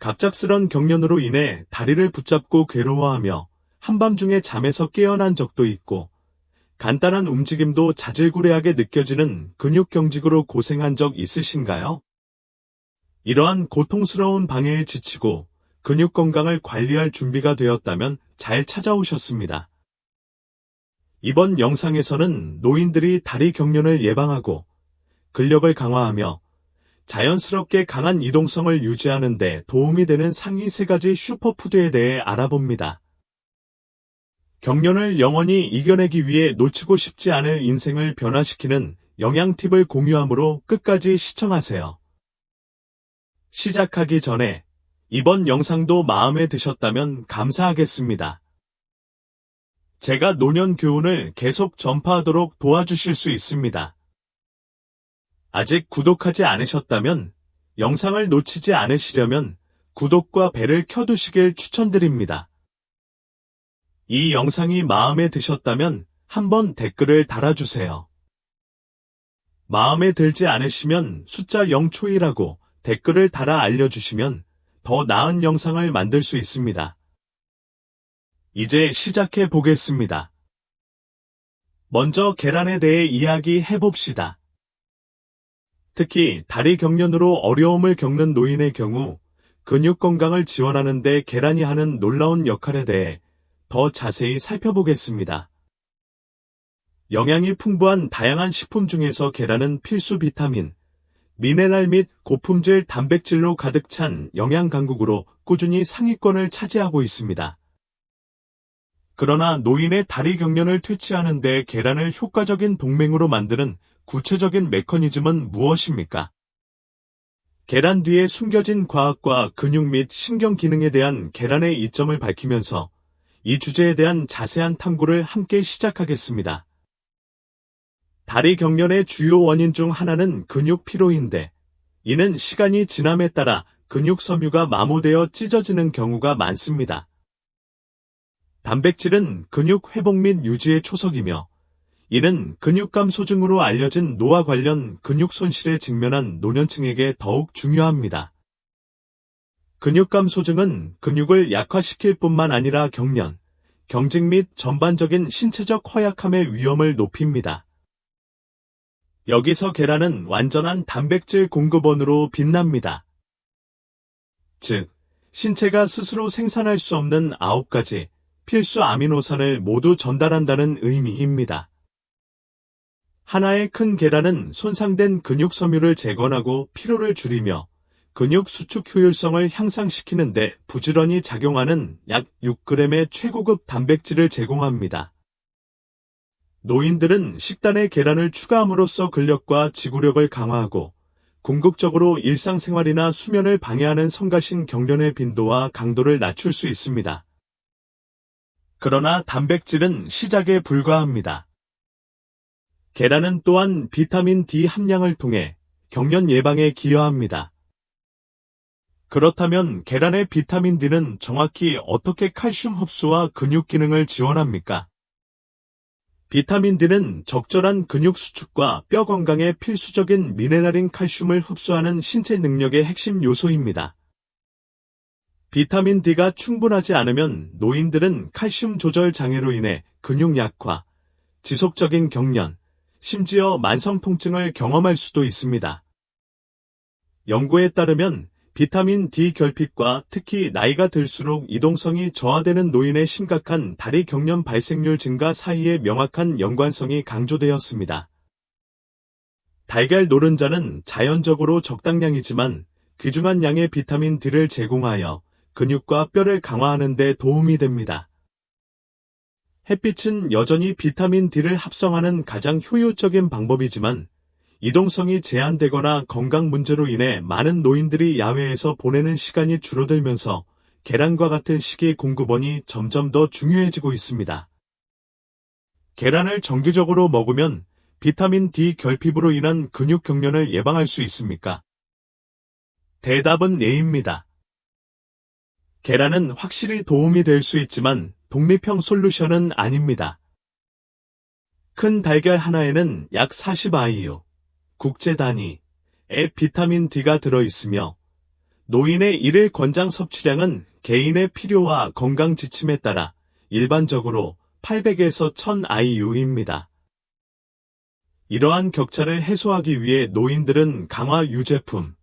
갑작스런 경련으로 인해 다리를 붙잡고 괴로워하며 한밤중에 잠에서 깨어난 적도 있고 간단한 움직임도 자질구레하게 느껴지는 근육경직으로 고생한 적 있으신가요? 이러한 고통스러운 방해에 지치고 근육 건강을 관리할 준비가 되었다면 잘 찾아오셨습니다. 이번 영상에서는 노인들이 다리 경련을 예방하고 근력을 강화하며 자연스럽게 강한 이동성을 유지하는 데 도움이 되는 상위 3가지 슈퍼푸드에 대해 알아봅니다. 경련을 영원히 이겨내기 위해 놓치고 싶지 않을 인생을 변화시키는 영양 팁을 공유하므로 끝까지 시청하세요. 시작하기 전에 이번 영상도 마음에 드셨다면 감사하겠습니다. 제가 노년 교훈을 계속 전파하도록 도와주실 수 있습니다. 아직 구독하지 않으셨다면 영상을 놓치지 않으시려면 구독과 벨을 켜두시길 추천드립니다. 이 영상이 마음에 드셨다면 한번 댓글을 달아주세요. 마음에 들지 않으시면 숫자 0초이라고 댓글을 달아 알려주시면 더 나은 영상을 만들 수 있습니다. 이제 시작해 보겠습니다. 먼저 계란에 대해 이야기해 봅시다. 특히 다리 경련으로 어려움을 겪는 노인의 경우 근육 건강을 지원하는 데 계란이 하는 놀라운 역할에 대해 더 자세히 살펴보겠습니다. 영양이 풍부한 다양한 식품 중에서 계란은 필수 비타민, 미네랄 및 고품질 단백질로 가득 찬 영양 강국으로 꾸준히 상위권을 차지하고 있습니다. 그러나 노인의 다리 경련을 퇴치하는 데 계란을 효과적인 동맹으로 만드는 구체적인 메커니즘은 무엇입니까? 계란 뒤에 숨겨진 과학과 근육 및 신경 기능에 대한 계란의 이점을 밝히면서 이 주제에 대한 자세한 탐구를 함께 시작하겠습니다. 다리 경련의 주요 원인 중 하나는 근육 피로인데, 이는 시간이 지남에 따라 근육 섬유가 마모되어 찢어지는 경우가 많습니다. 단백질은 근육 회복 및 유지의 초석이며, 이는 근육 감소증으로 알려진 노화 관련 근육 손실에 직면한 노년층에게 더욱 중요합니다. 근육 감소증은 근육을 약화시킬 뿐만 아니라 경련, 경직 및 전반적인 신체적 허약함의 위험을 높입니다. 여기서 계란은 완전한 단백질 공급원으로 빛납니다. 즉, 신체가 스스로 생산할 수 없는 9가지 필수 아미노산을 모두 전달한다는 의미입니다. 하나의 큰 계란은 손상된 근육 섬유를 재건하고 피로를 줄이며 근육 수축 효율성을 향상시키는데 부지런히 작용하는 약 6g의 최고급 단백질을 제공합니다. 노인들은 식단에 계란을 추가함으로써 근력과 지구력을 강화하고 궁극적으로 일상생활이나 수면을 방해하는 성가신 경련의 빈도와 강도를 낮출 수 있습니다. 그러나 단백질은 시작에 불과합니다. 계란은 또한 비타민 D 함량을 통해 경련 예방에 기여합니다. 그렇다면 계란의 비타민 D는 정확히 어떻게 칼슘 흡수와 근육 기능을 지원합니까? 비타민 D는 적절한 근육 수축과 뼈 건강에 필수적인 미네랄인 칼슘을 흡수하는 신체 능력의 핵심 요소입니다. 비타민 D가 충분하지 않으면 노인들은 칼슘 조절 장애로 인해 근육 약화, 지속적인 경련, 심지어 만성 통증을 경험할 수도 있습니다. 연구에 따르면 비타민 D 결핍과 특히 나이가 들수록 이동성이 저하되는 노인의 심각한 다리 경련 발생률 증가 사이에 명확한 연관성이 강조되었습니다. 달걀 노른자는 자연적으로 적당량이지만 귀중한 양의 비타민 D를 제공하여 근육과 뼈를 강화하는 데 도움이 됩니다. 햇빛은 여전히 비타민 D를 합성하는 가장 효율적인 방법이지만 이동성이 제한되거나 건강 문제로 인해 많은 노인들이 야외에서 보내는 시간이 줄어들면서 계란과 같은 식이 공급원이 점점 더 중요해지고 있습니다. 계란을 정기적으로 먹으면 비타민 D 결핍으로 인한 근육 경련을 예방할 수 있습니까? 대답은 예입니다. 계란은 확실히 도움이 될 수 있지만 독립형 솔루션은 아닙니다. 큰 달걀 하나에는 약 40 IU, 국제 단위의 비타민 D가 들어있으며 노인의 일일 권장 섭취량은 개인의 필요와 건강 지침에 따라 일반적으로 800에서 1000 IU입니다. 이러한 격차를 해소하기 위해 노인들은 강화 유제품,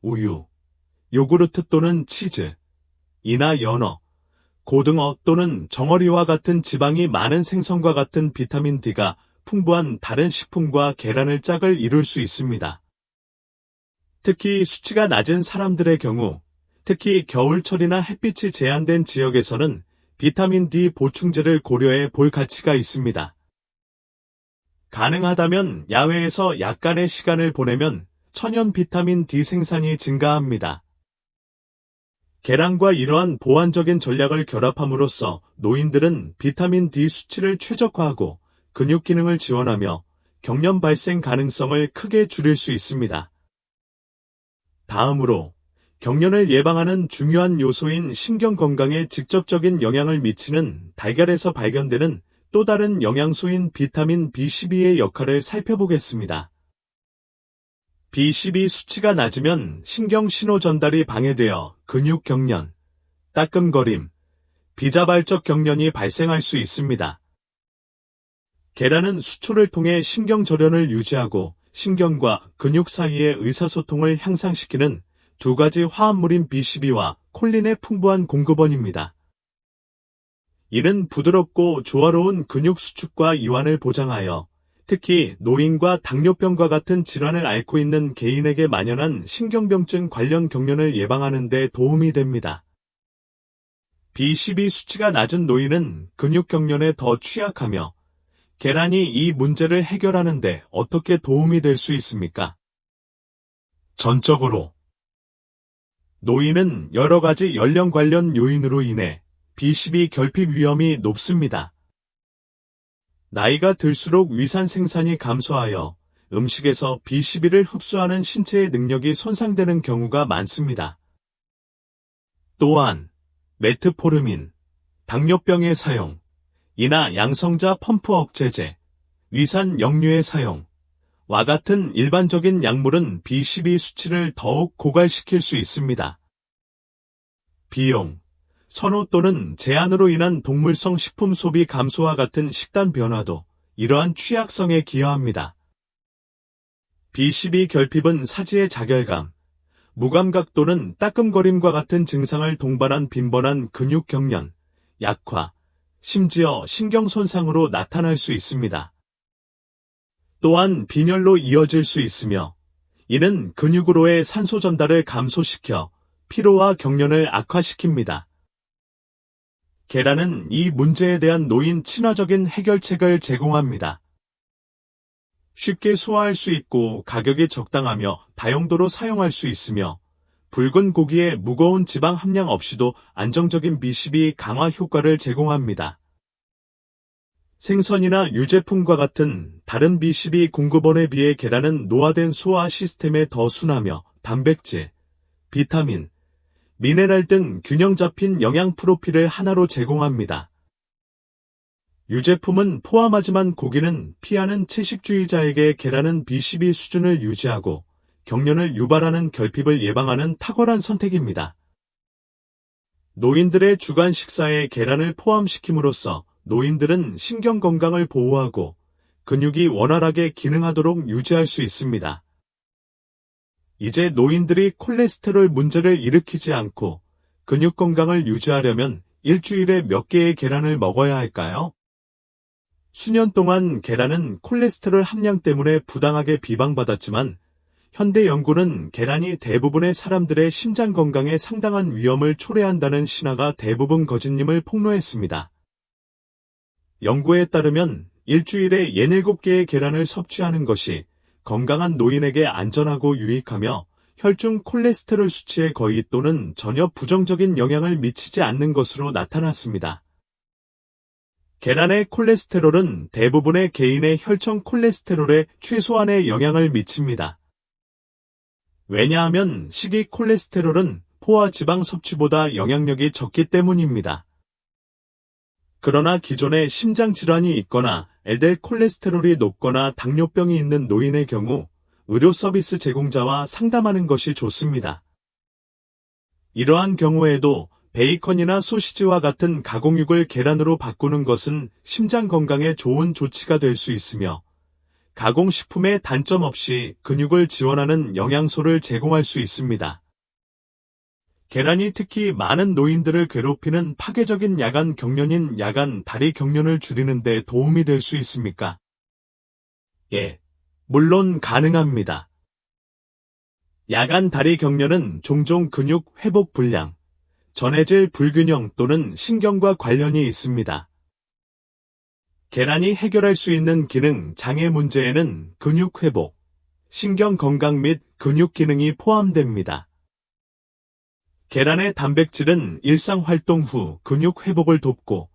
우유, 요구르트 또는 치즈, 이나 연어, 고등어 또는 정어리와 같은 지방이 많은 생선과 같은 비타민 D가 풍부한 다른 식품과 계란을 짝을 이룰 수 있습니다. 특히 수치가 낮은 사람들의 경우, 특히 겨울철이나 햇빛이 제한된 지역에서는 비타민 D 보충제를 고려해 볼 가치가 있습니다. 가능하다면 야외에서 약간의 시간을 보내면 천연 비타민 D 생산이 증가합니다. 계란과 이러한 보완적인 전략을 결합함으로써 노인들은 비타민 D 수치를 최적화하고 근육 기능을 지원하며 경련 발생 가능성을 크게 줄일 수 있습니다. 다음으로 경련을 예방하는 중요한 요소인 신경 건강에 직접적인 영향을 미치는 달걀에서 발견되는 또 다른 영양소인 비타민 B12의 역할을 살펴보겠습니다. B12 수치가 낮으면 신경 신호 전달이 방해되어 근육 경련, 따끔거림, 비자발적 경련이 발생할 수 있습니다. 계란은 수초를 통해 신경 절연을 유지하고 신경과 근육 사이의 의사소통을 향상시키는 두 가지 화합물인 B12와 콜린의 풍부한 공급원입니다. 이는 부드럽고 조화로운 근육 수축과 이완을 보장하여 특히 노인과 당뇨병과 같은 질환을 앓고 있는 개인에게 만연한 신경병증 관련 경련을 예방하는 데 도움이 됩니다. B12 수치가 낮은 노인은 근육 경련에 더 취약하며 계란이 이 문제를 해결하는 데 어떻게 도움이 될 수 있습니까? 전적으로 노인은 여러 가지 연령 관련 요인으로 인해 B12 결핍 위험이 높습니다. 나이가 들수록 위산 생산이 감소하여 음식에서 B12를 흡수하는 신체의 능력이 손상되는 경우가 많습니다. 또한 메트포르민, 당뇨병의 사용, 이나 양성자 펌프 억제제, 위산 역류의 사용과 같은 일반적인 약물은 B12 수치를 더욱 고갈시킬 수 있습니다. 비용, 선호 또는 제한으로 인한 동물성 식품 소비 감소와 같은 식단 변화도 이러한 취약성에 기여합니다. B12 결핍은 사지의 자결감, 무감각 또는 따끔거림과 같은 증상을 동반한 빈번한 근육 경련, 약화, 심지어 신경 손상으로 나타날 수 있습니다. 또한 빈혈로 이어질 수 있으며 이는 근육으로의 산소 전달을 감소시켜 피로와 경련을 악화시킵니다. 계란은 이 문제에 대한 노인 친화적인 해결책을 제공합니다. 쉽게 소화할 수 있고 가격이 적당하며 다용도로 사용할 수 있으며 붉은 고기에 무거운 지방 함량 없이도 안정적인 B12 강화 효과를 제공합니다. 생선이나 유제품과 같은 다른 B12 공급원에 비해 계란은 노화된 소화 시스템에 더 순하며 단백질, 비타민, 미네랄 등 균형 잡힌 영양 프로필을 하나로 제공합니다. 유제품은 포함하지만 고기는 피하는 채식주의자에게 계란은 B12 수준을 유지하고 경련을 유발하는 결핍을 예방하는 탁월한 선택입니다. 노인들의 주간 식사에 계란을 포함시킴으로써 노인들은 신경 건강을 보호하고 근육이 원활하게 기능하도록 유지할 수 있습니다. 이제 노인들이 콜레스테롤 문제를 일으키지 않고 근육 건강을 유지하려면 일주일에 몇 개의 계란을 먹어야 할까요? 수년 동안 계란은 콜레스테롤 함량 때문에 부당하게 비방받았지만 현대 연구는 계란이 대부분의 사람들의 심장 건강에 상당한 위험을 초래한다는 신화가 대부분 거짓임을 폭로했습니다. 연구에 따르면 일주일에 67개의 계란을 섭취하는 것이 건강한 노인에게 안전하고 유익하며 혈중 콜레스테롤 수치에 거의 또는 전혀 부정적인 영향을 미치지 않는 것으로 나타났습니다. 계란의 콜레스테롤은 대부분의 개인의 혈청 콜레스테롤에 최소한의 영향을 미칩니다. 왜냐하면 식이 콜레스테롤은 포화 지방 섭취보다 영향력이 적기 때문입니다. 그러나 기존에 심장 질환이 있거나 LDL 콜레스테롤이 높거나 당뇨병이 있는 노인의 경우 의료 서비스 제공자와 상담하는 것이 좋습니다. 이러한 경우에도 베이컨이나 소시지와 같은 가공육을 계란으로 바꾸는 것은 심장 건강에 좋은 조치가 될 수 있으며 가공식품의 단점 없이 근육을 지원하는 영양소를 제공할 수 있습니다. 계란이 특히 많은 노인들을 괴롭히는 파괴적인 야간 경련인 야간 다리 경련을 줄이는 데 도움이 될 수 있습니까? 예, 물론 가능합니다. 야간 다리 경련은 종종 근육 회복 불량, 전해질 불균형 또는 신경과 관련이 있습니다. 계란이 해결할 수 있는 기능 장애 문제에는 근육 회복, 신경 건강 및 근육 기능이 포함됩니다. 계란의 단백질은 일상 활동 후 근육 회복을 돕고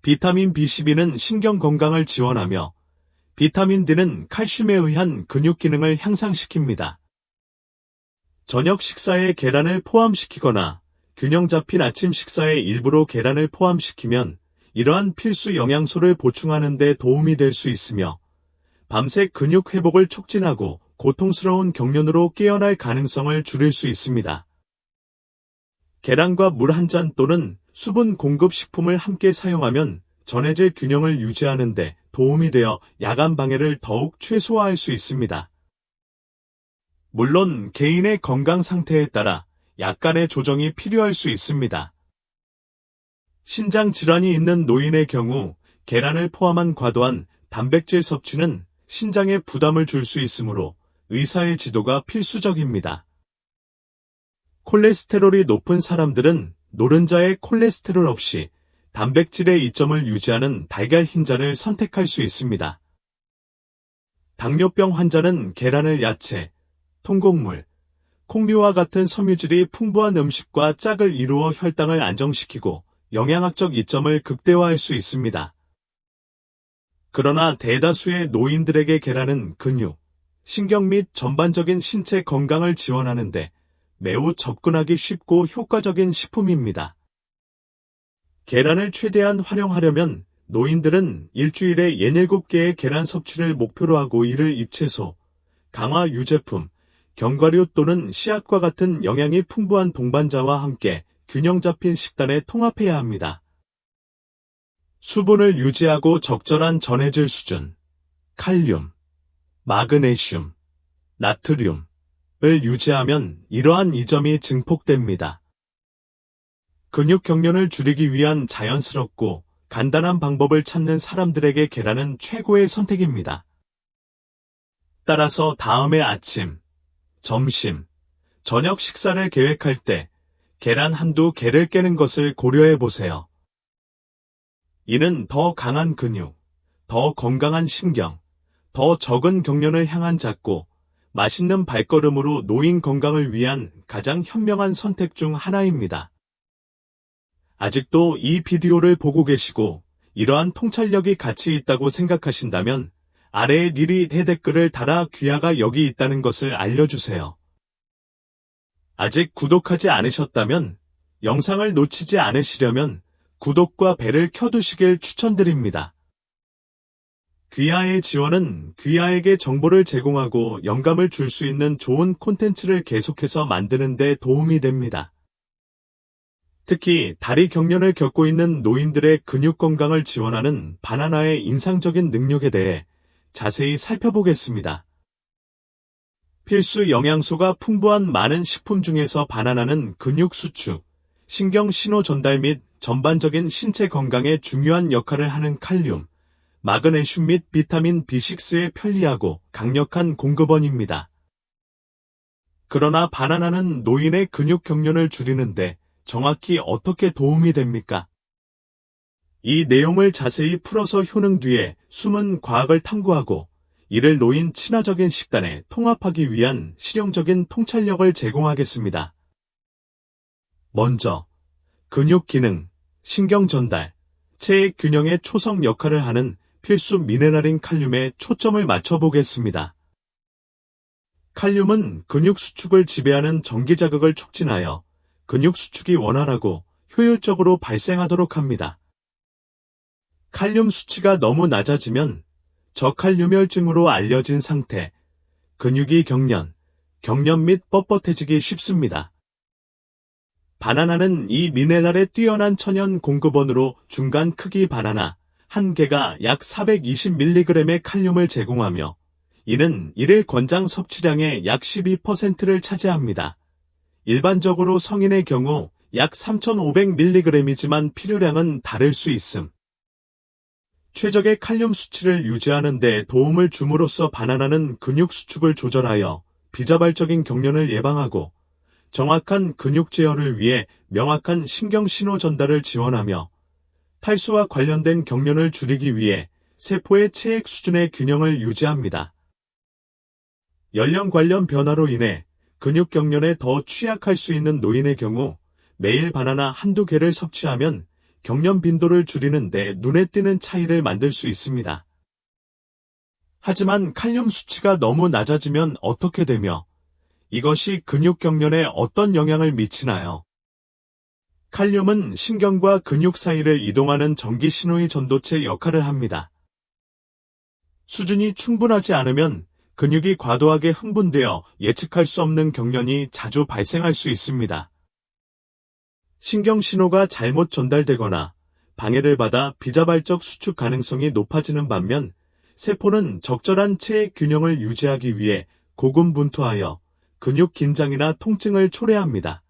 비타민 B12는 신경 건강을 지원하며 비타민 D는 칼슘에 의한 근육 기능을 향상시킵니다. 저녁 식사에 계란을 포함시키거나 균형 잡힌 아침 식사에 일부러 계란을 포함시키면 이러한 필수 영양소를 보충하는 데 도움이 될 수 있으며 밤새 근육 회복을 촉진하고 고통스러운 경련으로 깨어날 가능성을 줄일 수 있습니다. 계란과 물 한 잔 또는 수분 공급 식품을 함께 사용하면 전해질 균형을 유지하는 데 도움이 되어 야간 방해를 더욱 최소화할 수 있습니다. 물론 개인의 건강 상태에 따라 약간의 조정이 필요할 수 있습니다. 신장 질환이 있는 노인의 경우 계란을 포함한 과도한 단백질 섭취는 신장에 부담을 줄 수 있으므로 의사의 지도가 필수적입니다. 콜레스테롤이 높은 사람들은 노른자에 콜레스테롤 없이 단백질의 이점을 유지하는 달걀 흰자를 선택할 수 있습니다. 당뇨병 환자는 계란을 야채, 통곡물, 콩류와 같은 섬유질이 풍부한 음식과 짝을 이루어 혈당을 안정시키고 영양학적 이점을 극대화할 수 있습니다. 그러나 대다수의 노인들에게 계란은 근육, 신경 및 전반적인 신체 건강을 지원하는데 매우 접근하기 쉽고 효과적인 식품입니다. 계란을 최대한 활용하려면 노인들은 일주일에 67개의 계란 섭취를 목표로 하고 이를 잎채소, 강화 유제품, 견과류 또는 씨앗과 같은 영양이 풍부한 동반자와 함께 균형 잡힌 식단에 통합해야 합니다. 수분을 유지하고 적절한 전해질 수준, 칼륨, 마그네슘, 나트륨, 을 유지하면 이러한 이점이 증폭됩니다. 근육 경련을 줄이기 위한 자연스럽고 간단한 방법을 찾는 사람들에게 계란은 최고의 선택입니다. 따라서 다음의 아침, 점심, 저녁 식사를 계획할 때 계란 한두 개를 깨는 것을 고려해 보세요. 이는 더 강한 근육, 더 건강한 신경, 더 적은 경련을 향한 작고 맛있는 발걸음으로 노인 건강을 위한 가장 현명한 선택 중 하나입니다. 아직도 이 비디오를 보고 계시고 이러한 통찰력이 가치 있다고 생각하신다면 아래에 리리 댓글을 달아 귀하가 여기 있다는 것을 알려주세요. 아직 구독하지 않으셨다면 영상을 놓치지 않으시려면 구독과 벨을 켜두시길 추천드립니다. 귀하의 지원은 귀하에게 정보를 제공하고 영감을 줄 수 있는 좋은 콘텐츠를 계속해서 만드는 데 도움이 됩니다. 특히 다리 경련을 겪고 있는 노인들의 근육 건강을 지원하는 바나나의 인상적인 능력에 대해 자세히 살펴보겠습니다. 필수 영양소가 풍부한 많은 식품 중에서 바나나는 근육 수축, 신경 신호 전달 및 전반적인 신체 건강에 중요한 역할을 하는 칼륨, 마그네슘 및 비타민 B6의 편리하고 강력한 공급원입니다. 그러나 바나나는 노인의 근육 경련을 줄이는데 정확히 어떻게 도움이 됩니까? 이 내용을 자세히 풀어서 효능 뒤에 숨은 과학을 탐구하고 이를 노인 친화적인 식단에 통합하기 위한 실용적인 통찰력을 제공하겠습니다. 먼저 근육 기능, 신경 전달, 체액 균형의 초석 역할을 하는 필수 미네랄인 칼륨에 초점을 맞춰보겠습니다. 칼륨은 근육 수축을 지배하는 전기 자극을 촉진하여 근육 수축이 원활하고 효율적으로 발생하도록 합니다. 칼륨 수치가 너무 낮아지면 저칼륨혈증으로 알려진 상태, 근육이 경련 및 뻣뻣해지기 쉽습니다. 바나나는 이 미네랄의 뛰어난 천연 공급원으로 중간 크기 바나나 한 개가 약 420mg의 칼륨을 제공하며 이는 일일 권장 섭취량의 약 12%를 차지합니다. 일반적으로 성인의 경우 약 3,500mg이지만 필요량은 다를 수 있음. 최적의 칼륨 수치를 유지하는 데 도움을 줌으로써 바나나는 근육 수축을 조절하여 비자발적인 경련을 예방하고 정확한 근육 제어를 위해 명확한 신경 신호 전달을 지원하며 탈수와 관련된 경련을 줄이기 위해 세포의 체액 수준의 균형을 유지합니다. 연령 관련 변화로 인해 근육 경련에 더 취약할 수 있는 노인의 경우 매일 바나나 한두 개를 섭취하면 경련 빈도를 줄이는 데 눈에 띄는 차이를 만들 수 있습니다. 하지만 칼륨 수치가 너무 낮아지면 어떻게 되며 이것이 근육 경련에 어떤 영향을 미치나요? 칼륨은 신경과 근육 사이를 이동하는 전기 신호의 전도체 역할을 합니다. 수준이 충분하지 않으면 근육이 과도하게 흥분되어 예측할 수 없는 경련이 자주 발생할 수 있습니다. 신경 신호가 잘못 전달되거나 방해를 받아 비자발적 수축 가능성이 높아지는 반면 세포는 적절한 체액 균형을 유지하기 위해 고군분투하여 근육 긴장이나 통증을 초래합니다.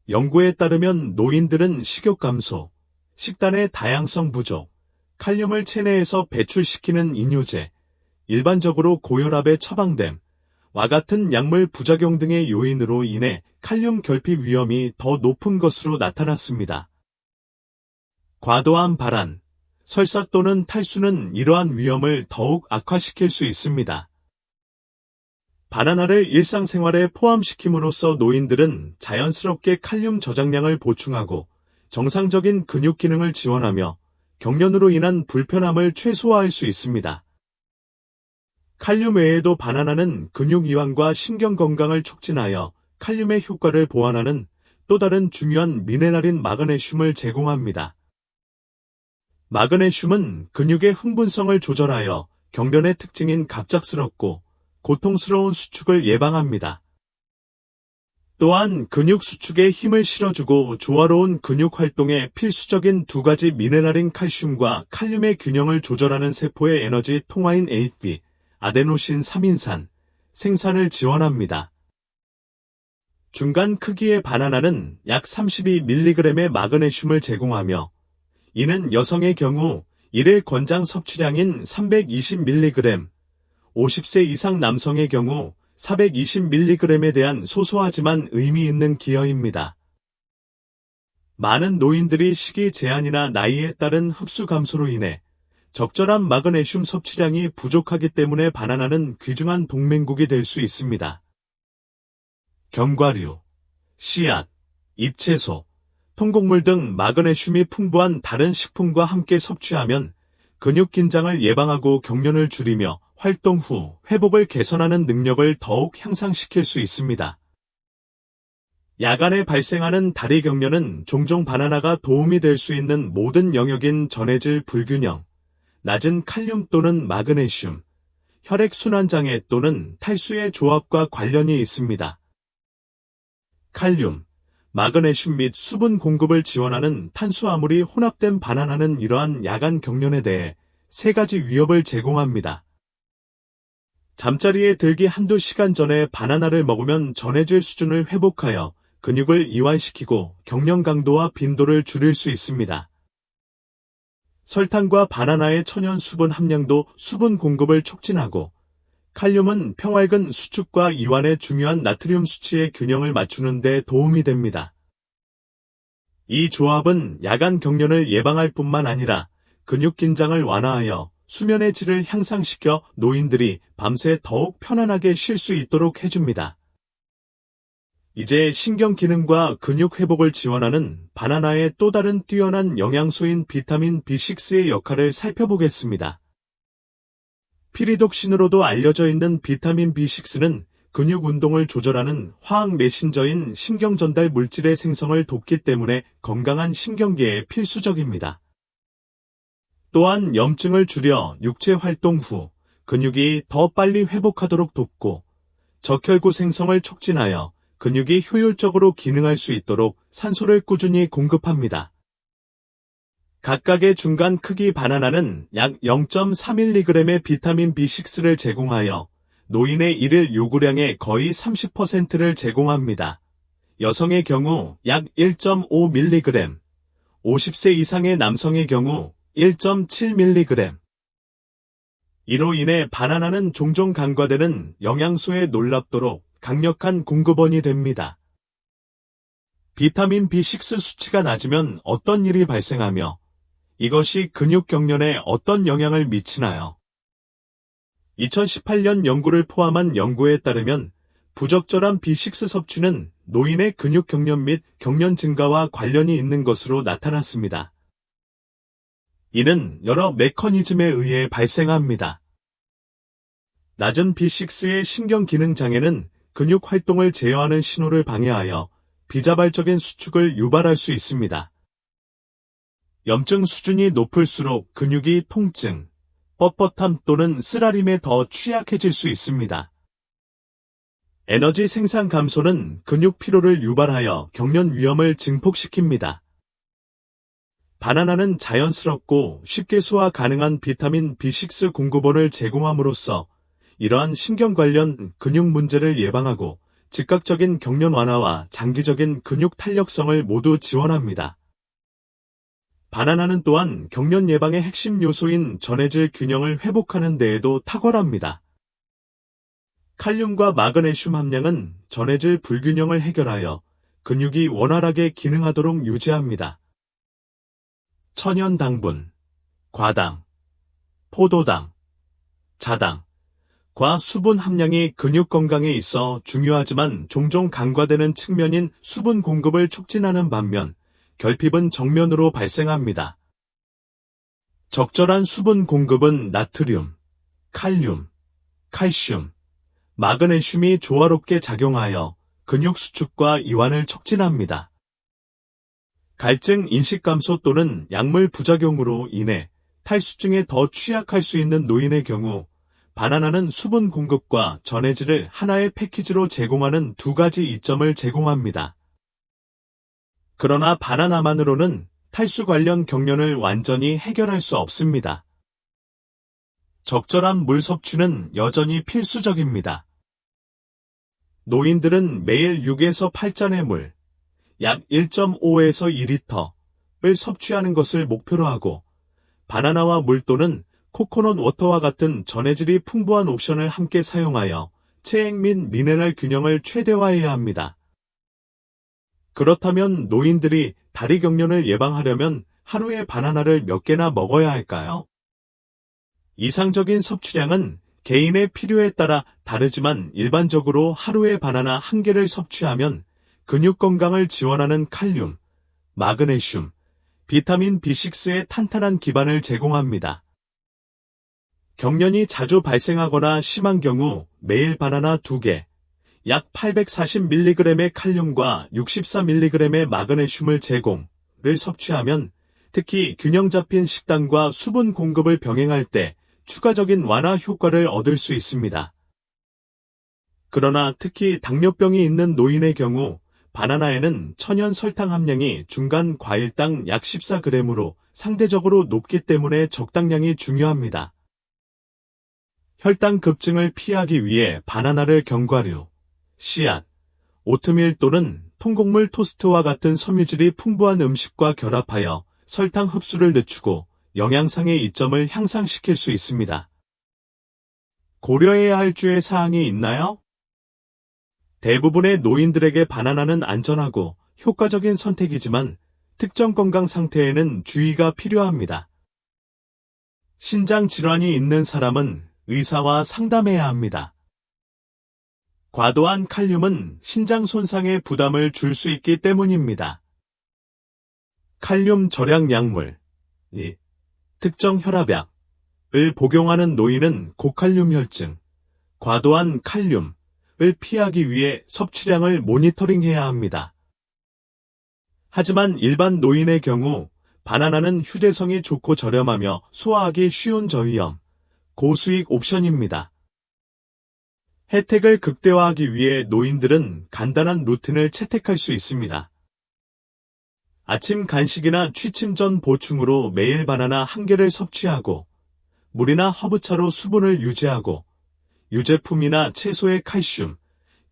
연구에 따르면 노인들은 식욕 감소, 식단의 다양성 부족, 칼륨을 체내에서 배출시키는 이뇨제, 일반적으로 고혈압의 처방됨, 와 같은 약물 부작용 등의 요인으로 인해 칼륨 결핍 위험이 더 높은 것으로 나타났습니다. 과도한 발한, 설사 또는 탈수는 이러한 위험을 더욱 악화시킬 수 있습니다. 바나나를 일상생활에 포함시킴으로써 노인들은 자연스럽게 칼륨 저장량을 보충하고 정상적인 근육 기능을 지원하며 경련으로 인한 불편함을 최소화할 수 있습니다. 칼륨 외에도 바나나는 근육 이완과 신경 건강을 촉진하여 칼륨의 효과를 보완하는 또 다른 중요한 미네랄인 마그네슘을 제공합니다. 마그네슘은 근육의 흥분성을 조절하여 경련의 특징인 갑작스럽고 고통스러운 수축을 예방합니다. 또한 근육 수축에 힘을 실어주고 조화로운 근육 활동에 필수적인 두 가지 미네랄인 칼슘과 칼륨의 균형을 조절하는 세포의 에너지 통화인 ATP, 아데노신 3인산, 생산을 지원합니다. 중간 크기의 바나나는 약 32mg의 마그네슘을 제공하며 이는 여성의 경우 일일 권장 섭취량인 320mg, 50세 이상 남성의 경우 420mg에 대한 소소하지만 의미 있는 기여입니다. 많은 노인들이 식이 제한이나 나이에 따른 흡수 감소로 인해 적절한 마그네슘 섭취량이 부족하기 때문에 바나나는 귀중한 동맹국이 될 수 있습니다. 견과류, 씨앗, 잎채소, 통곡물 등 마그네슘이 풍부한 다른 식품과 함께 섭취하면 근육 긴장을 예방하고 경련을 줄이며 활동 후 회복을 개선하는 능력을 더욱 향상시킬 수 있습니다. 야간에 발생하는 다리 경련은 종종 바나나가 도움이 될 수 있는 모든 영역인 전해질 불균형, 낮은 칼륨 또는 마그네슘, 혈액순환장애 또는 탈수의 조합과 관련이 있습니다. 칼륨, 마그네슘 및 수분 공급을 지원하는 탄수화물이 혼합된 바나나는 이러한 야간 경련에 대해 세 가지 위협을 제공합니다. 잠자리에 들기 한두 시간 전에 바나나를 먹으면 전해질 수준을 회복하여 근육을 이완시키고 경련 강도와 빈도를 줄일 수 있습니다. 설탕과 바나나의 천연 수분 함량도 수분 공급을 촉진하고 칼륨은 평활근 수축과 이완의 중요한 나트륨 수치의 균형을 맞추는 데 도움이 됩니다. 이 조합은 야간 경련을 예방할 뿐만 아니라 근육 긴장을 완화하여 수면의 질을 향상시켜 노인들이 밤새 더욱 편안하게 쉴 수 있도록 해줍니다. 이제 신경 기능과 근육 회복을 지원하는 바나나의 또 다른 뛰어난 영양소인 비타민 B6의 역할을 살펴보겠습니다. 피리독신으로도 알려져 있는 비타민 B6는 근육 운동을 조절하는 화학 메신저인 신경전달 물질의 생성을 돕기 때문에 건강한 신경계에 필수적입니다. 또한 염증을 줄여 육체 활동 후 근육이 더 빨리 회복하도록 돕고 적혈구 생성을 촉진하여 근육이 효율적으로 기능할 수 있도록 산소를 꾸준히 공급합니다. 각각의 중간 크기 바나나는 약 0.3mg의 비타민 B6를 제공하여 노인의 일일 요구량의 거의 30%를 제공합니다. 여성의 경우 약 1.5mg, 50세 이상의 남성의 경우 1.7mg. 이로 인해 바나나는 종종 간과되는 영양소의 놀랍도록 강력한 공급원이 됩니다. 비타민 B6 수치가 낮으면 어떤 일이 발생하며 이것이 근육 경련에 어떤 영향을 미치나요? 2018년 연구를 포함한 연구에 따르면 부적절한 B6 섭취는 노인의 근육 경련 및 경련 증가와 관련이 있는 것으로 나타났습니다. 이는 여러 메커니즘에 의해 발생합니다. 낮은 B6의 신경기능 장애는 근육 활동을 제어하는 신호를 방해하여 비자발적인 수축을 유발할 수 있습니다. 염증 수준이 높을수록 근육이 통증, 뻣뻣함 또는 쓰라림에 더 취약해질 수 있습니다. 에너지 생산 감소는 근육 피로를 유발하여 경련 위험을 증폭시킵니다. 바나나는 자연스럽고 쉽게 소화 가능한 비타민 B6 공급원을 제공함으로써 이러한 신경 관련 근육 문제를 예방하고 즉각적인 경련 완화와 장기적인 근육 탄력성을 모두 지원합니다. 바나나는 또한 경련 예방의 핵심 요소인 전해질 균형을 회복하는 데에도 탁월합니다. 칼륨과 마그네슘 함량은 전해질 불균형을 해결하여 근육이 원활하게 기능하도록 유지합니다. 천연 당분, 과당, 포도당, 자당, 과 수분 함량이 근육 건강에 있어 중요하지만 종종 간과되는 측면인 수분 공급을 촉진하는 반면 결핍은 정면으로 발생합니다. 적절한 수분 공급은 나트륨, 칼륨, 칼슘, 마그네슘이 조화롭게 작용하여 근육 수축과 이완을 촉진합니다. 갈증 인식 감소 또는 약물 부작용으로 인해 탈수증에 더 취약할 수 있는 노인의 경우 바나나는 수분 공급과 전해질을 하나의 패키지로 제공하는 두 가지 이점을 제공합니다. 그러나 바나나만으로는 탈수 관련 경련을 완전히 해결할 수 없습니다. 적절한 물 섭취는 여전히 필수적입니다. 노인들은 매일 6에서 8잔의 물, 약 1.5에서 2리터를 섭취하는 것을 목표로 하고 바나나와 물 또는 코코넛 워터와 같은 전해질이 풍부한 옵션을 함께 사용하여 체액 및 미네랄 균형을 최대화해야 합니다. 그렇다면 노인들이 다리 경련을 예방하려면 하루에 바나나를 몇 개나 먹어야 할까요? 이상적인 섭취량은 개인의 필요에 따라 다르지만 일반적으로 하루에 바나나 1개를 섭취하면 근육 건강을 지원하는 칼륨, 마그네슘, 비타민 B6의 탄탄한 기반을 제공합니다. 경련이 자주 발생하거나 심한 경우 매일 바나나 2개, 약 840mg의 칼륨과 64mg의 마그네슘을 제공을 섭취하면 특히 균형 잡힌 식단과 수분 공급을 병행할 때 추가적인 완화 효과를 얻을 수 있습니다. 그러나 특히 당뇨병이 있는 노인의 경우 바나나에는 천연 설탕 함량이 중간 과일당 약 14g으로 상대적으로 높기 때문에 적당량이 중요합니다. 혈당 급증을 피하기 위해 바나나를 견과류, 씨앗, 오트밀 또는 통곡물 토스트와 같은 섬유질이 풍부한 음식과 결합하여 설탕 흡수를 늦추고 영양상의 이점을 향상시킬 수 있습니다. 고려해야 할 주의 사항이 있나요? 대부분의 노인들에게 바나나는 안전하고 효과적인 선택이지만 특정 건강 상태에는 주의가 필요합니다. 신장 질환이 있는 사람은 의사와 상담해야 합니다. 과도한 칼륨은 신장 손상에 부담을 줄 수 있기 때문입니다. 칼륨 절약 약물, 특정 혈압약을 복용하는 노인은 고칼륨 혈증, 과도한 칼륨을 피하기 위해 섭취량을 모니터링해야 합니다. 하지만 일반 노인의 경우 바나나는 휴대성이 좋고 저렴하며 소화하기 쉬운 저위험, 고수익 옵션입니다. 혜택을 극대화하기 위해 노인들은 간단한 루틴을 채택할 수 있습니다. 아침 간식이나 취침 전 보충으로 매일 바나나 1개를 섭취하고 물이나 허브차로 수분을 유지하고 유제품이나 채소의 칼슘,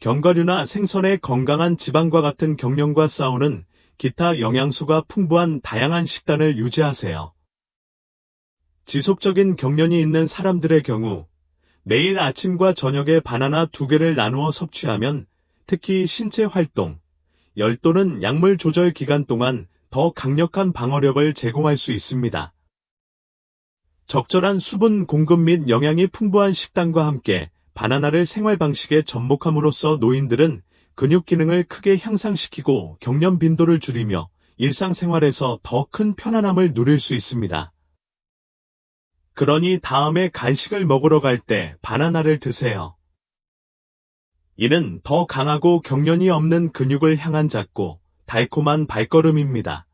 견과류나 생선의 건강한 지방과 같은 경련과 싸우는 기타 영양소가 풍부한 다양한 식단을 유지하세요. 지속적인 경련이 있는 사람들의 경우 매일 아침과 저녁에 바나나 2개를 나누어 섭취하면 특히 신체 활동, 열 또는 약물 조절 기간 동안 더 강력한 방어력을 제공할 수 있습니다. 적절한 수분 공급 및 영양이 풍부한 식단과 함께 바나나를 생활 방식에 접목함으로써 노인들은 근육 기능을 크게 향상시키고 경련 빈도를 줄이며 일상생활에서 더 큰 편안함을 누릴 수 있습니다. 그러니 다음에 간식을 먹으러 갈 때 바나나를 드세요. 이는 더 강하고 경련이 없는 근육을 향한 작고 달콤한 발걸음입니다.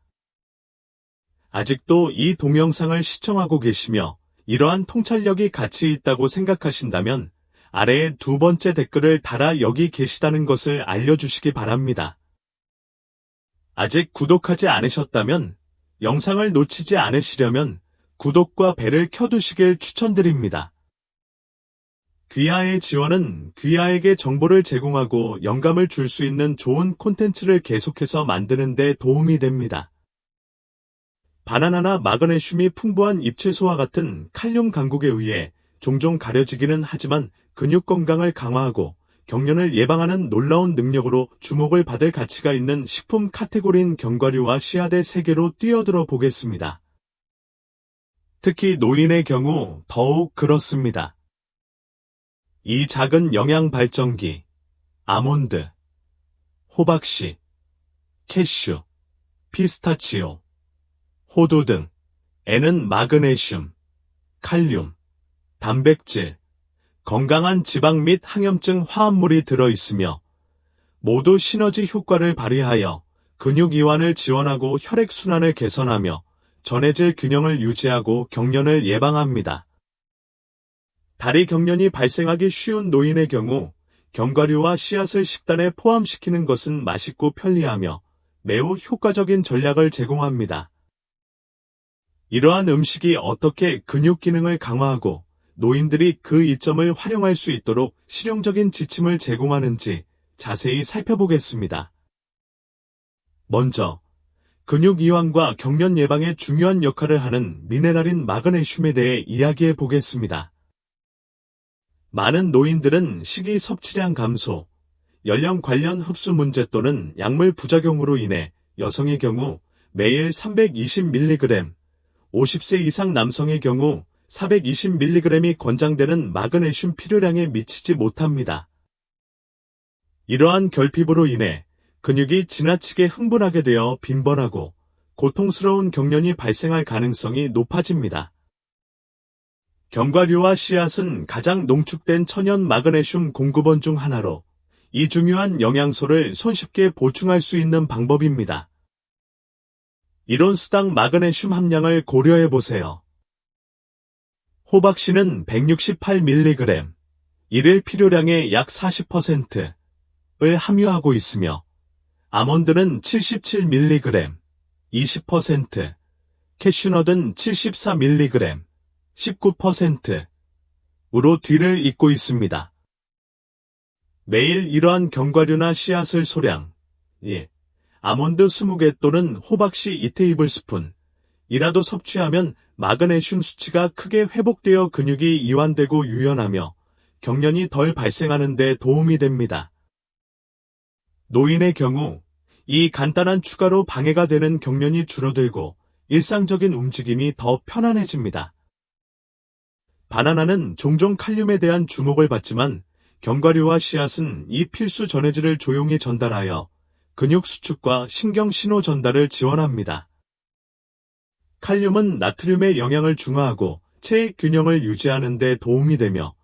아직도 이 동영상을 시청하고 계시며 이러한 통찰력이 가치 있다고 생각하신다면 아래에 2번째 댓글을 달아 여기 계시다는 것을 알려주시기 바랍니다. 아직 구독하지 않으셨다면 영상을 놓치지 않으시려면 구독과 벨을 켜두시길 추천드립니다. 귀하의 지원은 귀하에게 정보를 제공하고 영감을 줄 수 있는 좋은 콘텐츠를 계속해서 만드는 데 도움이 됩니다. 바나나나 마그네슘이 풍부한 잎채소와 같은 칼륨 강국에 의해 종종 가려지기는 하지만 근육 건강을 강화하고 경련을 예방하는 놀라운 능력으로 주목을 받을 가치가 있는 식품 카테고리인 견과류와 씨앗의 세계로 뛰어들어 보겠습니다. 특히 노인의 경우 더욱 그렇습니다. 이 작은 영양 발전기, 아몬드, 호박씨, 캐슈, 피스타치오, 호두 등에는 마그네슘, 칼륨, 단백질, 건강한 지방 및 항염증 화합물이 들어있으며 모두 시너지 효과를 발휘하여 근육 이완을 지원하고 혈액순환을 개선하며 전해질 균형을 유지하고 경련을 예방합니다. 다리 경련이 발생하기 쉬운 노인의 경우 견과류와 씨앗을 식단에 포함시키는 것은 맛있고 편리하며 매우 효과적인 전략을 제공합니다. 이러한 음식이 어떻게 근육 기능을 강화하고 노인들이 그 이점을 활용할 수 있도록 실용적인 지침을 제공하는지 자세히 살펴보겠습니다. 먼저 근육 이완과 경련 예방에 중요한 역할을 하는 미네랄인 마그네슘에 대해 이야기해 보겠습니다. 많은 노인들은 식이 섭취량 감소, 연령 관련 흡수 문제 또는 약물 부작용으로 인해 여성의 경우 매일 320mg, 50세 이상 남성의 경우 420mg이 권장되는 마그네슘 필요량에 미치지 못합니다. 이러한 결핍으로 인해 근육이 지나치게 흥분하게 되어 빈번하고 고통스러운 경련이 발생할 가능성이 높아집니다. 견과류와 씨앗은 가장 농축된 천연 마그네슘 공급원 중 하나로 이 중요한 영양소를 손쉽게 보충할 수 있는 방법입니다. 일온스당 마그네슘 함량을 고려해 보세요. 호박씨는 168mg, 일일 필요량의 약 40%를 함유하고 있으며 아몬드는 77mg, 20%, 캐슈넛은 74mg, 19%으로 뒤를 잇고 있습니다. 매일 이러한 견과류나 씨앗을 소량, 아몬드 20개 또는 호박씨 2테이블스푼이라도 섭취하면 마그네슘 수치가 크게 회복되어 근육이 이완되고 유연하며 경련이 덜 발생하는 데 도움이 됩니다. 노인의 경우 이 간단한 추가로 방해가 되는 경련이 줄어들고 일상적인 움직임이 더 편안해집니다. 바나나는 종종 칼륨에 대한 주목을 받지만 견과류와 씨앗은 이 필수 전해질을 조용히 전달하여 근육 수축과 신경 신호 전달을 지원합니다. 칼륨은 나트륨의 영양을 중화하고 체액 균형을 유지하는 데 도움이 되며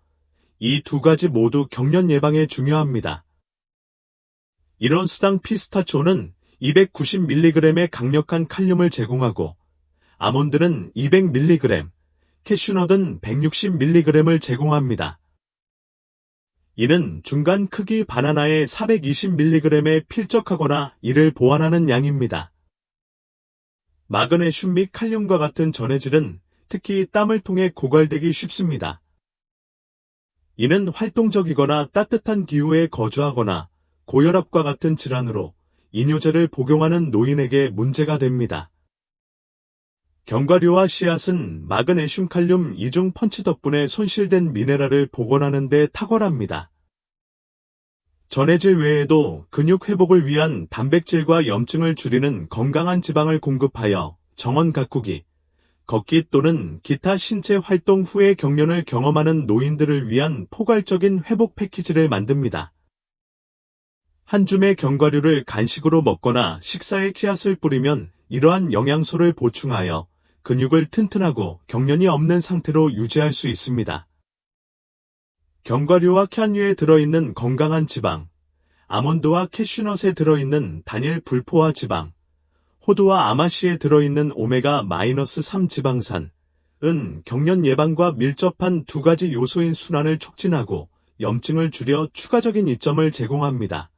이 2가지 모두 경련 예방에 중요합니다. 일온스당 피스타치오는 290mg의 강력한 칼륨을 제공하고 아몬드는 200mg, 캐슈넛은 160mg을 제공합니다. 이는 중간 크기 바나나의 420mg에 필적하거나 이를 보완하는 양입니다. 마그네슘 및 칼륨과 같은 전해질은 특히 땀을 통해 고갈되기 쉽습니다. 이는 활동적이거나 따뜻한 기후에 거주하거나 고혈압과 같은 질환으로 이뇨제를 복용하는 노인에게 문제가 됩니다. 견과류와 씨앗은 마그네슘 칼륨 이중 펀치 덕분에 손실된 미네랄을 복원하는 데 탁월합니다. 전해질 외에도 근육 회복을 위한 단백질과 염증을 줄이는 건강한 지방을 공급하여 정원 가꾸기, 걷기 또는 기타 신체 활동 후의 경련을 경험하는 노인들을 위한 포괄적인 회복 패키지를 만듭니다. 한 줌의 견과류를 간식으로 먹거나 식사에 씨앗을 뿌리면 이러한 영양소를 보충하여 근육을 튼튼하고 경련이 없는 상태로 유지할 수 있습니다. 견과류와 캔유에 들어있는 건강한 지방, 아몬드와 캐슈넛에 들어있는 단일 불포화 지방, 호두와 아마씨에 들어있는 오메가-3 지방산은 경련 예방과 밀접한 두 가지 요소인 순환을 촉진하고 염증을 줄여 추가적인 이점을 제공합니다.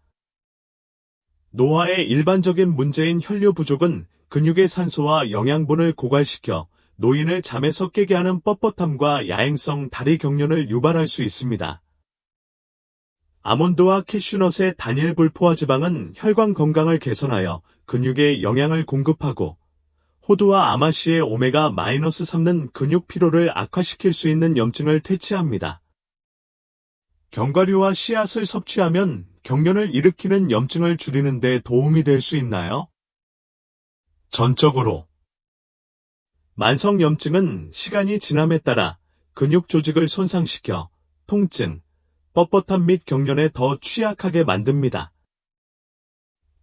노화의 일반적인 문제인 혈류 부족은 근육의 산소와 영양분을 고갈시켜 노인을 잠에서 깨게 하는 뻣뻣함과 야행성 다리 경련을 유발할 수 있습니다. 아몬드와 캐슈넛의 단일 불포화 지방은 혈관 건강을 개선하여 근육에 영양을 공급하고 호두와 아마씨의 오메가-3는 근육 피로를 악화시킬 수 있는 염증을 퇴치합니다. 견과류와 씨앗을 섭취하면 경련을 일으키는 염증을 줄이는 데 도움이 될 수 있나요? 전적으로. 만성염증은 시간이 지남에 따라 근육 조직을 손상시켜 통증, 뻣뻣함 및 경련에 더 취약하게 만듭니다.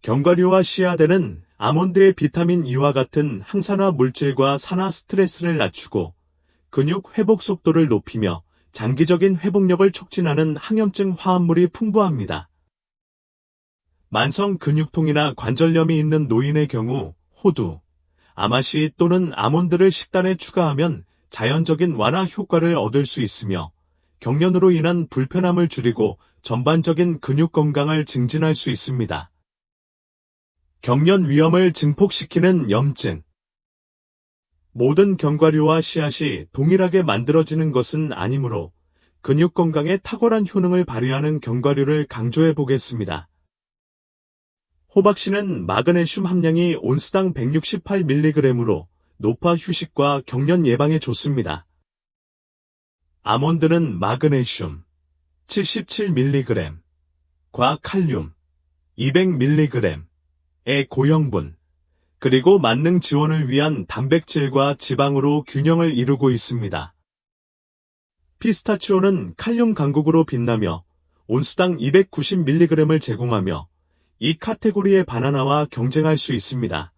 견과류와 씨앗에는 아몬드의 비타민 E와 같은 항산화 물질과 산화 스트레스를 낮추고 근육 회복 속도를 높이며 장기적인 회복력을 촉진하는 항염증 화합물이 풍부합니다. 만성 근육통이나 관절염이 있는 노인의 경우 호두, 아마씨 또는 아몬드를 식단에 추가하면 자연적인 완화 효과를 얻을 수 있으며 경련으로 인한 불편함을 줄이고 전반적인 근육 건강을 증진할 수 있습니다. 경련 위험을 증폭시키는 염증. 모든 견과류와 씨앗이 동일하게 만들어지는 것은 아니므로 근육 건강에 탁월한 효능을 발휘하는 견과류를 강조해 보겠습니다. 호박씨는 마그네슘 함량이 온스당 168mg으로 노파 휴식과 경련 예방에 좋습니다. 아몬드는 마그네슘 77mg, 과 칼륨 200mg의 고형분, 그리고 만능 지원을 위한 단백질과 지방으로 균형을 이루고 있습니다. 피스타치오는 칼륨 강국으로 빛나며 온스당 290mg을 제공하며 이 카테고리의 바나나와 경쟁할 수 있습니다.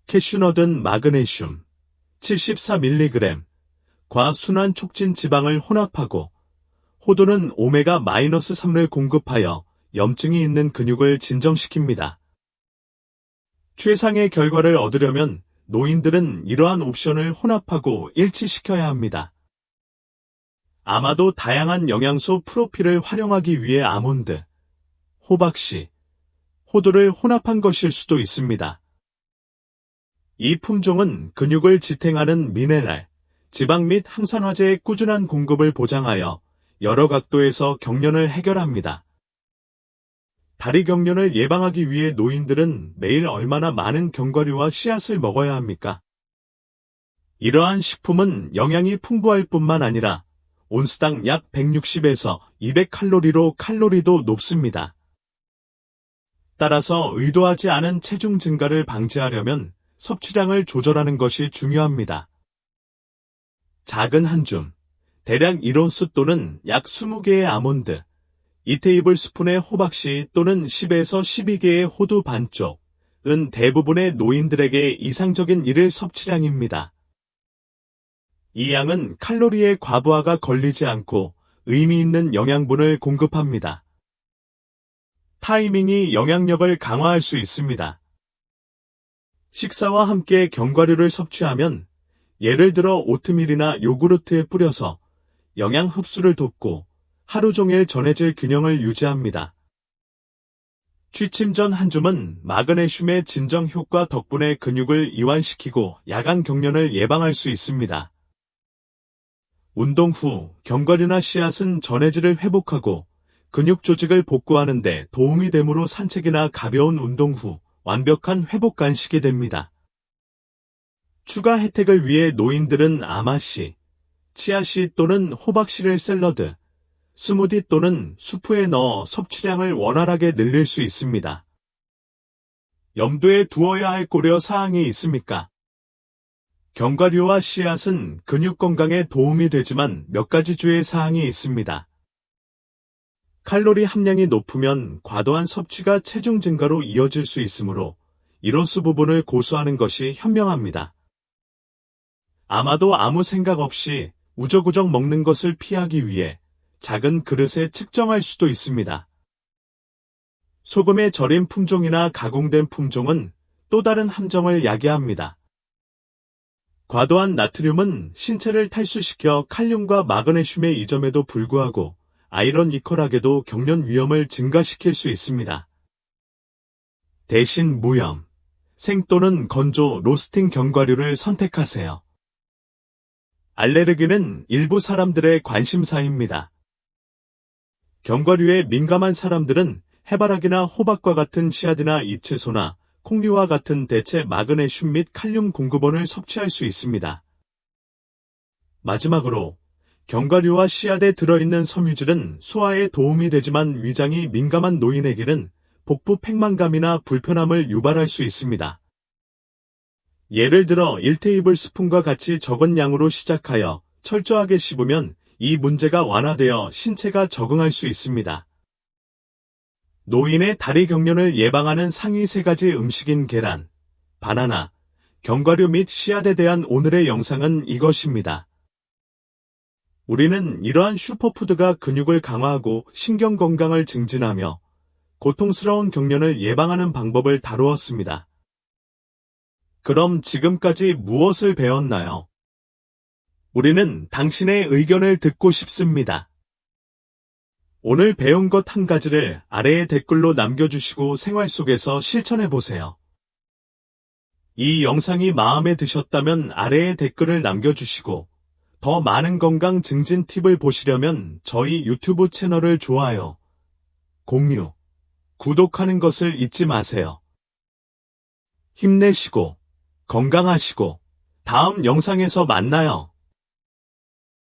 캐슈넛은 마그네슘 74mg, 과 순환 촉진 지방을 혼합하고 호두는 오메가-3를 공급하여 염증이 있는 근육을 진정시킵니다. 최상의 결과를 얻으려면 노인들은 이러한 옵션을 혼합하고 일치시켜야 합니다. 아마도 다양한 영양소 프로필을 활용하기 위해 아몬드, 호박씨, 호두를 혼합한 것일 수도 있습니다. 이 품종은 근육을 지탱하는 미네랄, 지방 및 항산화제의 꾸준한 공급을 보장하여 여러 각도에서 경련을 해결합니다. 다리 경련을 예방하기 위해 노인들은 매일 얼마나 많은 견과류와 씨앗을 먹어야 합니까? 이러한 식품은 영양이 풍부할 뿐만 아니라 온스당 약 160에서 200칼로리로 칼로리도 높습니다. 따라서 의도하지 않은 체중 증가를 방지하려면 섭취량을 조절하는 것이 중요합니다. 작은 한 줌, 대략 1온스 또는 약 20개의 아몬드, 2테이블 스푼의 호박씨 또는 10에서 12개의 호두 반쪽은 대부분의 노인들에게 이상적인 일일 섭취량입니다. 이 양은 칼로리의 과부하가 걸리지 않고 의미 있는 영양분을 공급합니다. 타이밍이 영향력을 강화할 수 있습니다. 식사와 함께 견과류를 섭취하면 예를 들어 오트밀이나 요구르트에 뿌려서 영양 흡수를 돕고 하루 종일 전해질 균형을 유지합니다. 취침 전 한 줌은 마그네슘의 진정 효과 덕분에 근육을 이완시키고 야간 경련을 예방할 수 있습니다. 운동 후 견과류나 씨앗은 전해질을 회복하고 근육 조직을 복구하는 데 도움이 되므로 산책이나 가벼운 운동 후 완벽한 회복 간식이 됩니다. 추가 혜택을 위해 노인들은 아마씨, 치아씨 또는 호박씨를 샐러드, 스무디 또는 수프에 넣어 섭취량을 원활하게 늘릴 수 있습니다. 염두에 두어야 할 고려 사항이 있습니까? 견과류와 씨앗은 근육 건강에 도움이 되지만 몇 가지 주의 사항이 있습니다. 칼로리 함량이 높으면 과도한 섭취가 체중 증가로 이어질 수 있으므로 이로수 부분을 고수하는 것이 현명합니다. 아마도 아무 생각 없이 우적우적 먹는 것을 피하기 위해 작은 그릇에 측정할 수도 있습니다. 소금에 절인 품종이나 가공된 품종은 또 다른 함정을 야기합니다. 과도한 나트륨은 신체를 탈수시켜 칼륨과 마그네슘의 이점에도 불구하고 아이런 이퀄하게도 경련 위험을 증가시킬 수 있습니다. 대신 무염, 생 또는 건조 로스팅 견과류를 선택하세요. 알레르기는 일부 사람들의 관심사입니다. 견과류에 민감한 사람들은 해바라기나 호박과 같은 씨앗이나 잎채소나 콩류와 같은 대체 마그네슘 및 칼륨 공급원을 섭취할 수 있습니다. 마지막으로 견과류와 씨앗에 들어있는 섬유질은 소화에 도움이 되지만 위장이 민감한 노인에게는 복부 팽만감이나 불편함을 유발할 수 있습니다. 예를 들어 1테이블스푼과 같이 적은 양으로 시작하여 철저하게 씹으면 이 문제가 완화되어 신체가 적응할 수 있습니다. 노인의 다리 경련을 예방하는 상위 3가지 음식인 계란, 바나나, 견과류 및 씨앗에 대한 오늘의 영상은 이것입니다. 우리는 이러한 슈퍼푸드가 근육을 강화하고 신경 건강을 증진하며 고통스러운 경련을 예방하는 방법을 다루었습니다. 그럼 지금까지 무엇을 배웠나요? 우리는 당신의 의견을 듣고 싶습니다. 오늘 배운 것 한 가지를 아래의 댓글로 남겨주시고 생활 속에서 실천해보세요. 이 영상이 마음에 드셨다면 아래에 댓글을 남겨주시고 더 많은 건강 증진 팁을 보시려면 저희 유튜브 채널을 좋아요, 공유, 구독하는 것을 잊지 마세요. 힘내시고 건강하시고 다음 영상에서 만나요.